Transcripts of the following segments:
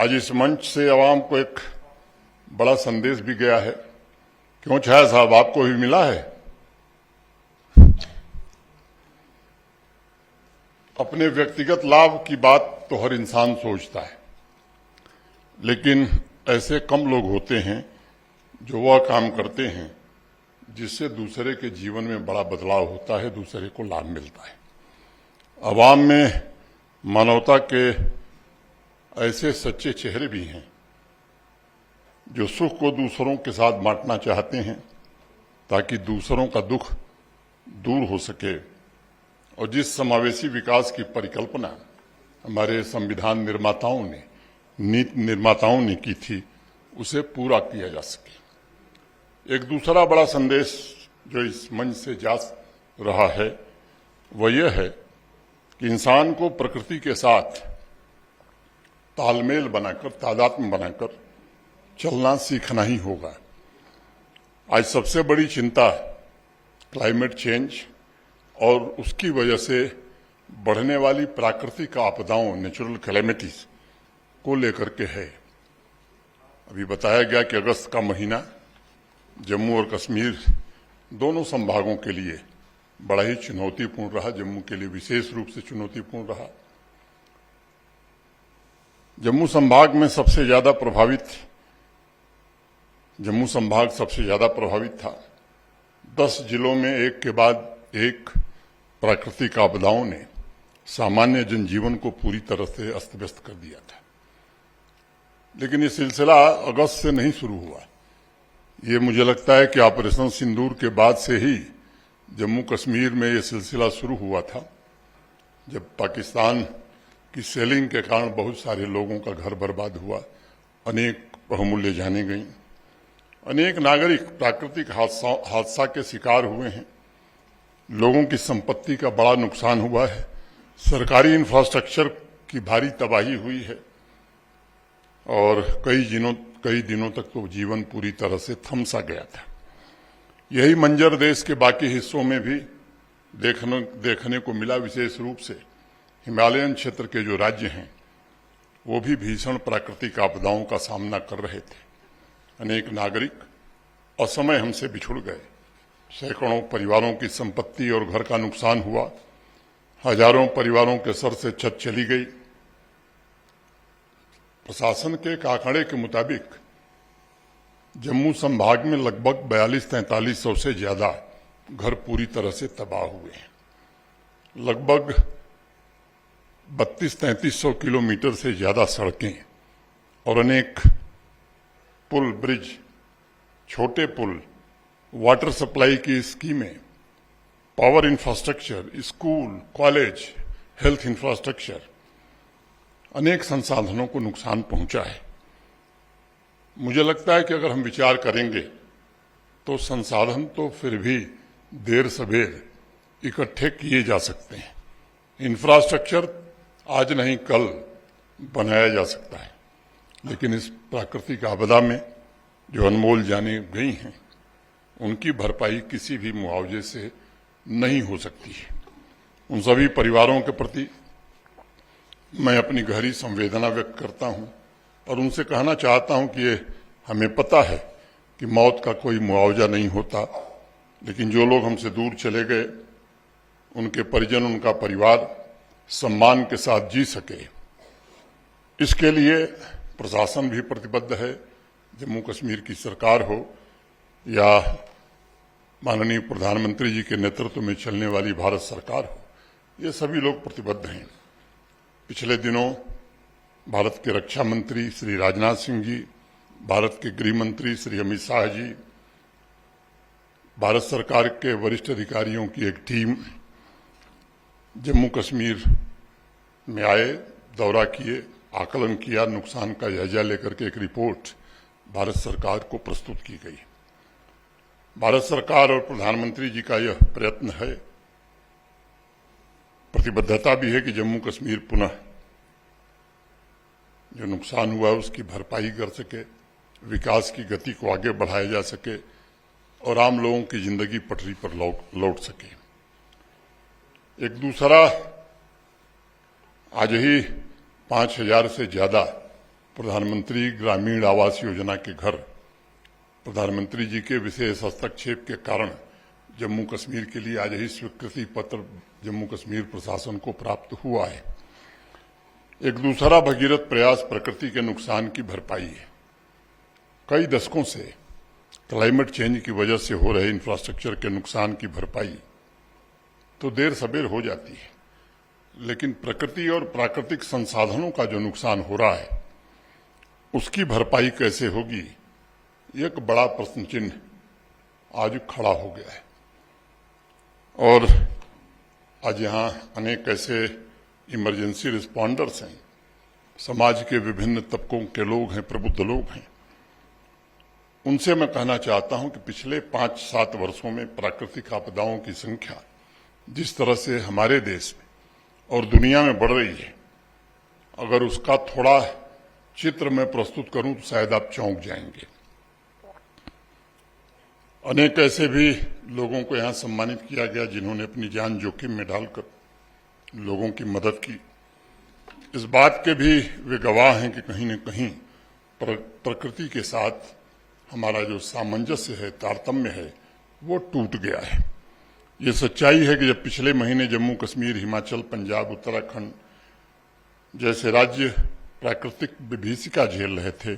आज इस मंच से आवाम को एक बड़ा संदेश भी गया है। क्यों छाया साहब, आपको भी मिला है? अपने व्यक्तिगत लाभ की बात तो हर इंसान सोचता है, लेकिन ऐसे कम लोग होते हैं जो वह काम करते हैं जिससे दूसरे के जीवन में बड़ा बदलाव होता है, दूसरे को लाभ मिलता है। अवाम में मानवता के ऐसे सच्चे चेहरे भी हैं जो सुख को दूसरों के साथ बांटना चाहते हैं ताकि दूसरों का दुख दूर हो सके। और जिस समावेशी विकास की परिकल्पना हमारे संविधान निर्माताओं ने, नीति निर्माताओं ने की थी, उसे पूरा किया जा सके। एक दूसरा बड़ा संदेश जो इस मंच से जा रहा है वह यह है कि इंसान को प्रकृति के साथ तालमेल बनाकर, तादात्म्य बनाकर चलना सीखना ही होगा। आज सबसे बड़ी चिंता क्लाइमेट चेंज और उसकी वजह से बढ़ने वाली प्राकृतिक आपदाओं, नेचुरल कैलेमिटीज को लेकर के है। अभी बताया गया कि अगस्त का महीना जम्मू और कश्मीर दोनों संभागों के लिए बड़ा ही चुनौतीपूर्ण रहा। जम्मू के लिए विशेष रूप से चुनौतीपूर्ण रहा। जम्मू संभाग में सबसे ज्यादा प्रभावित था। 10 जिलों में एक के बाद एक प्राकृतिक आपदाओं ने सामान्य जनजीवन को पूरी तरह से अस्त व्यस्त कर दिया था। लेकिन ये सिलसिला अगस्त से नहीं शुरू हुआ। ये मुझे लगता है कि ऑपरेशन सिंदूर के बाद से ही जम्मू कश्मीर में ये सिलसिला शुरू हुआ था, जब पाकिस्तान की सेलिंग के कारण बहुत सारे लोगों का घर बर्बाद हुआ, अनेक बहुमूल्य जानें गईं, अनेक नागरिक प्राकृतिक हादसा के शिकार हुए हैं, लोगों की संपत्ति का बड़ा नुकसान हुआ है, सरकारी इंफ्रास्ट्रक्चर की भारी तबाही हुई है और कई दिनों तक तो जीवन पूरी तरह से थम सा गया था। यही मंजर देश के बाकी हिस्सों में भी देखने को मिला। विशेष रूप से हिमालयन क्षेत्र के जो राज्य हैं वो भी भीषण प्राकृतिक आपदाओं का सामना कर रहे थे। अनेक नागरिक असमय हमसे बिछुड़ गए। सैकड़ों परिवारों की संपत्ति और घर का नुकसान हुआ। हजारों परिवारों के सर से छत चली गई। प्रशासन के एक आंकड़े के मुताबिक जम्मू संभाग में लगभग 42-4300 से ज्यादा घर पूरी तरह से तबाह हुए हैं। लगभग 32-3300 किलोमीटर से ज्यादा सड़कें और अनेक पुल, ब्रिज, छोटे पुल, वाटर सप्लाई की स्कीमें, power infrastructure, school, college, health infrastructure, अनेक संसाधनों को नुकसान पहुंचा है। मुझे लगता है कि अगर हम विचार करेंगे तो संसाधन तो फिर भी देर सवेर इकट्ठे किए जा सकते हैं। इंफ्रास्ट्रक्चर आज नहीं कल बनाया जा सकता है, लेकिन इस प्राकृतिक आपदा में जो अनमोल जानें गई हैं उनकी भरपाई किसी भी मुआवजे से नहीं हो सकती है। उन सभी परिवारों के प्रति मैं अपनी गहरी संवेदना व्यक्त करता हूं और उनसे कहना चाहता हूं कि ये हमें पता है कि मौत का कोई मुआवजा नहीं होता, लेकिन जो लोग हमसे दूर चले गए उनके परिजन, उनका परिवार सम्मान के साथ जी सके, इसके लिए प्रशासन भी प्रतिबद्ध है। जम्मू कश्मीर की सरकार हो या माननीय प्रधानमंत्री जी के नेतृत्व में चलने वाली भारत सरकार हो, ये सभी लोग प्रतिबद्ध हैं। पिछले दिनों भारत के रक्षा मंत्री श्री राजनाथ सिंह जी, भारत के गृह मंत्री श्री अमित शाह जी, भारत सरकार के वरिष्ठ अधिकारियों की एक टीम जम्मू कश्मीर में आए, दौरा किए, आकलन किया, नुकसान का जायजा लेकर के एक रिपोर्ट भारत सरकार को प्रस्तुत की गई। भारत सरकार और प्रधानमंत्री जी का यह प्रयत्न है, प्रतिबद्धता भी है कि जम्मू कश्मीर पुनः जो नुकसान हुआ है उसकी भरपाई कर सके, विकास की गति को आगे बढ़ाया जा सके और आम लोगों की जिंदगी पटरी पर लौट सके। एक दूसरा, आज ही 5000 से ज्यादा प्रधानमंत्री ग्रामीण आवास योजना के घर प्रधानमंत्री जी के विशेष हस्तक्षेप के कारण जम्मू कश्मीर के लिए आज ही स्वीकृति पत्र जम्मू कश्मीर प्रशासन को प्राप्त हुआ है। एक दूसरा भगीरथ प्रयास प्रकृति के नुकसान की भरपाई है। कई दशकों से क्लाइमेट चेंज की वजह से हो रहे इंफ्रास्ट्रक्चर के नुकसान की भरपाई तो देर सबेर हो जाती है, लेकिन प्रकृति और प्राकृतिक संसाधनों का जो नुकसान हो रहा है उसकी भरपाई कैसे होगी, एक बड़ा प्रश्न चिन्ह आज खड़ा हो गया है। और आज यहाँ अनेक ऐसे इमरजेंसी रिस्पॉन्डर्स हैं, समाज के विभिन्न तबकों के लोग हैं, प्रबुद्ध लोग हैं। उनसे मैं कहना चाहता हूं कि पिछले 5-7 वर्षों में प्राकृतिक आपदाओं की संख्या जिस तरह से हमारे देश में और दुनिया में बढ़ रही है, अगर उसका थोड़ा चित्र मैं प्रस्तुत करूं तो शायद आप चौंक जाएंगे। अनेक ऐसे भी लोगों को यहां सम्मानित किया गया जिन्होंने अपनी जान जोखिम में डालकर लोगों की मदद की। इस बात के भी वे गवाह हैं कि कहीं न कहीं प्रकृति के साथ हमारा जो सामंजस्य है, तारतम्य है, वो टूट गया है। ये सच्चाई है कि जब पिछले महीने जम्मू कश्मीर, हिमाचल, पंजाब, उत्तराखंड जैसे राज्य प्राकृतिक विभीषिका झेल रहे थे,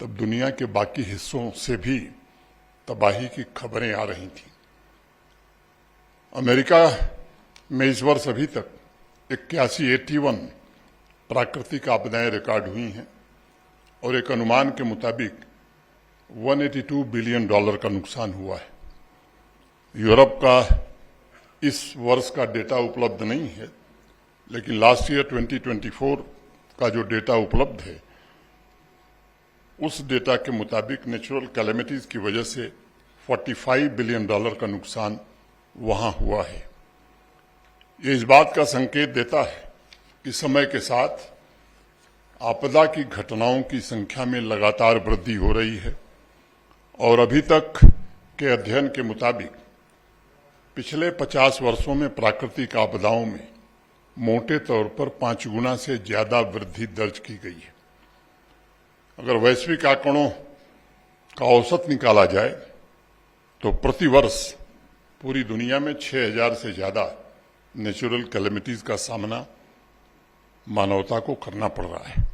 तब दुनिया के बाकी हिस्सों से भी तबाही की खबरें आ रही थीं। अमेरिका में इस वर्ष अभी तक 81 प्राकृतिक आपदाएं रिकॉर्ड हुई हैं और एक अनुमान के मुताबिक $182 बिलियन का नुकसान हुआ है। यूरोप का इस वर्ष का डेटा उपलब्ध नहीं है, लेकिन लास्ट ईयर 2024 का जो डेटा उपलब्ध है उस डेटा के मुताबिक नेचुरल कैलेमिटीज की वजह से $45 बिलियन का नुकसान वहां हुआ है। ये इस बात का संकेत देता है कि समय के साथ आपदा की घटनाओं की संख्या में लगातार वृद्धि हो रही है और अभी तक के अध्ययन के मुताबिक पिछले 50 वर्षों में प्राकृतिक आपदाओं में मोटे तौर पर 5 गुना से ज्यादा वृद्धि दर्ज की गई है। अगर वैश्विक आंकड़ों का औसत निकाला जाए तो प्रतिवर्ष पूरी दुनिया में 6000 से ज्यादा नेचुरल कैलेमिटीज का सामना मानवता को करना पड़ रहा है।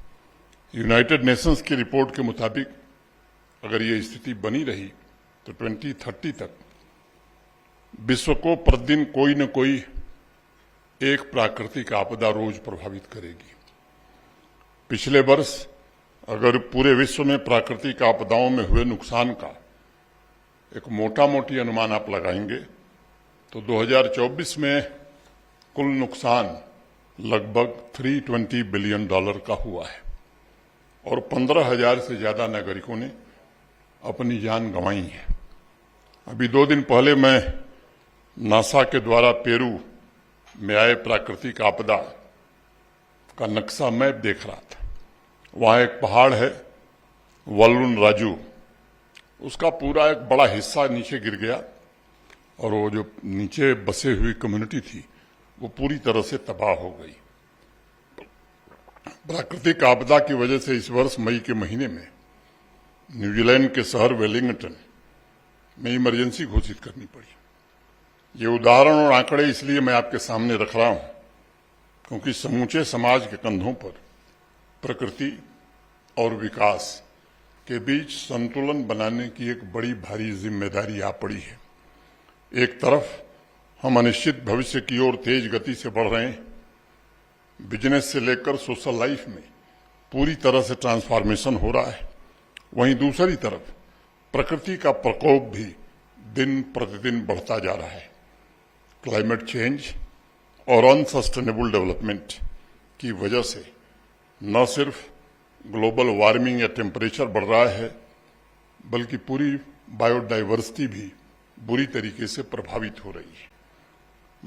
यूनाइटेड नेशंस की रिपोर्ट के मुताबिक अगर ये स्थिति बनी रही तो 2030 तक विश्व को प्रतिदिन कोई न कोई एक प्राकृतिक आपदा रोज प्रभावित करेगी। पिछले वर्ष अगर पूरे विश्व में प्राकृतिक आपदाओं में हुए नुकसान का एक मोटी अनुमान आप लगाएंगे तो 2024 में कुल नुकसान लगभग $320 बिलियन का हुआ है और 15,000 से ज्यादा नागरिकों ने अपनी जान गंवाई है। अभी 2 दिन पहले मैं नासा के द्वारा पेरू में आए प्राकृतिक आपदा का नक्शा मैप देख रहा था। वहां एक पहाड़ है वल्लुन राजू, उसका पूरा एक बड़ा हिस्सा नीचे गिर गया और वो जो नीचे बसे हुई कम्युनिटी थी वो पूरी तरह से तबाह हो गई। प्राकृतिक आपदा की वजह से इस वर्ष मई के महीने में न्यूजीलैंड के शहर वेलिंगटन में इमरजेंसी घोषित करनी पड़ी। ये उदाहरण और आंकड़े इसलिए मैं आपके सामने रख रहा हूं क्योंकि समूचे समाज के कंधों पर प्रकृति और विकास के बीच संतुलन बनाने की एक बड़ी भारी जिम्मेदारी आ पड़ी है। एक तरफ हम अनिश्चित भविष्य की ओर तेज गति से बढ़ रहे हैं, बिजनेस से लेकर सोशल लाइफ में पूरी तरह से ट्रांसफॉर्मेशन हो रहा है। वहीं दूसरी तरफ प्रकृति का प्रकोप भी दिन प्रतिदिन बढ़ता जा रहा है। क्लाइमेट चेंज और अनसस्टेनेबल डेवलपमेंट की वजह से न सिर्फ ग्लोबल वार्मिंग या टेम्परेचर बढ़ रहा है, बल्कि पूरी बायोडाइवर्सिटी भी बुरी तरीके से प्रभावित हो रही है।